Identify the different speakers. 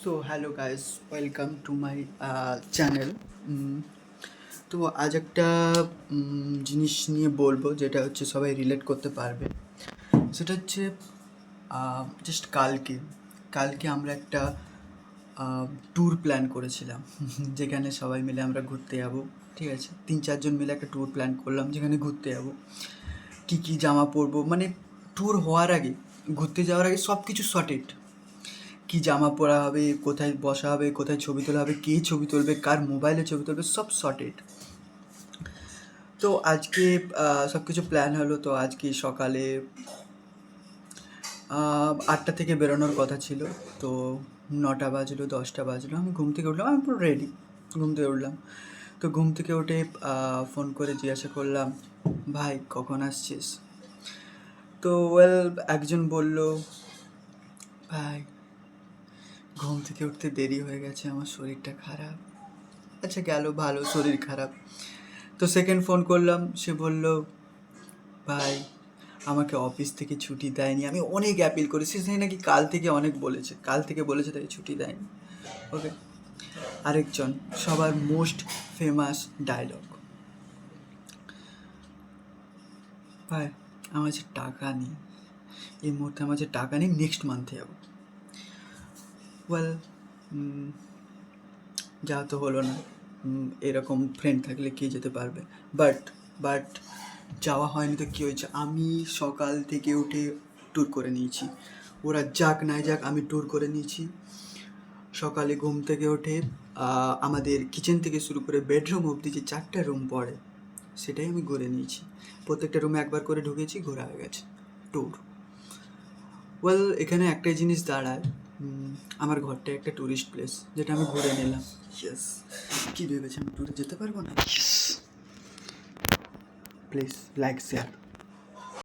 Speaker 1: So hello guys, welcome to my channel. তো আজ একটা জিনিস নিয়ে বলবো যেটা হচ্ছে সবাই রিলেট করতে পারবে। সেটা হচ্ছে জাস্ট কালকে কালকে আমরা একটা ট্যুর প্ল্যান করেছিলাম যেখানে সবাই মিলে আমরা ঘুরতে যাবো। ঠিক আছে, 3-4 জন মিলে একটা ট্যুর প্ল্যান করলাম যেখানে ঘুরতে যাবো। কী কী জামা পরবো, মানে ট্যুর হওয়ার আগে, ঘুরতে যাওয়ার আগে সব কিছু সর্টেড। কি জামা পরা হবে, কোথায় বসা হবে, কোথায় ছবি তোলা হবে, কে ছবি তুলবে, কার মোবাইলে ছবি তুলবে, সব সর্টেড। তো আজকে সব কিছু প্ল্যান হলো। তো আজকে সকালে 8টা থেকে বেরোনোর কথা ছিল। তো 9টা বাজলো, 10টা বাজলো, আমি ঘুম থেকে উঠলাম, আমি পুরো রেডি। ঘুম থেকে উঠলাম, তো ঘুম থেকে উঠে ফোন করে জিজ্ঞাসা করলাম, ভাই কখন আসছিস? তো একজন বলল, ভাই ঘুম থেকে উঠতে দেরি হয়ে গেছে, আমার শরীরটা খারাপ। আচ্ছা গেল, ভালো, শরীর খারাপ। তো সেকেন্ড ফোন করলাম, সে বলল, ভাই আমাকে অফিস থেকে ছুটি দেয়নি, আমি অনেক অ্যাপিল করেছি, সে নাকি কাল থেকে বলেছে তাকে ছুটি দেয়নি। ওকে, আরেকজন, সবার মোস্ট ফেমাস ডায়লগ, ভাই আমার কাছে টাকা নেই, এই মুহূর্তে আমার কাছে টাকা নেই, নেক্সট মান্থে যাবো। ওয়েল, যা তো হলো না। এরকম ফ্রেন্ড থাকলে কে যেতে পারবে? বাট বাট যাওয়া হয়নি তো কী হয়েছে, আমি সকাল থেকে উঠে ট্যুর করে নিয়েছি। ওরা যাক নাই যাক, আমি ট্যুর করে নিয়েছি। সকালে ঘুম থেকে উঠে আমাদের কিচেন থেকে শুরু করে বেডরুম অবধি যে 4টা রুম পড়ে, সেটাই আমি ঘুরে নিয়েছি। প্রত্যেকটা রুমে একবার করে ঢুকেছি, ঘোরা হয়ে গেছে, ট্যুর। এখানে একটাই জিনিস দাঁড়ায়, আমার ঘরটা একটা ট্যুরিস্ট প্লেস, যেটা আমি ঘুরে নিলাম। ইয়েস, কী ভেবেছি আমি ট্যুরে যেতে পারবো না? Yes, please like share.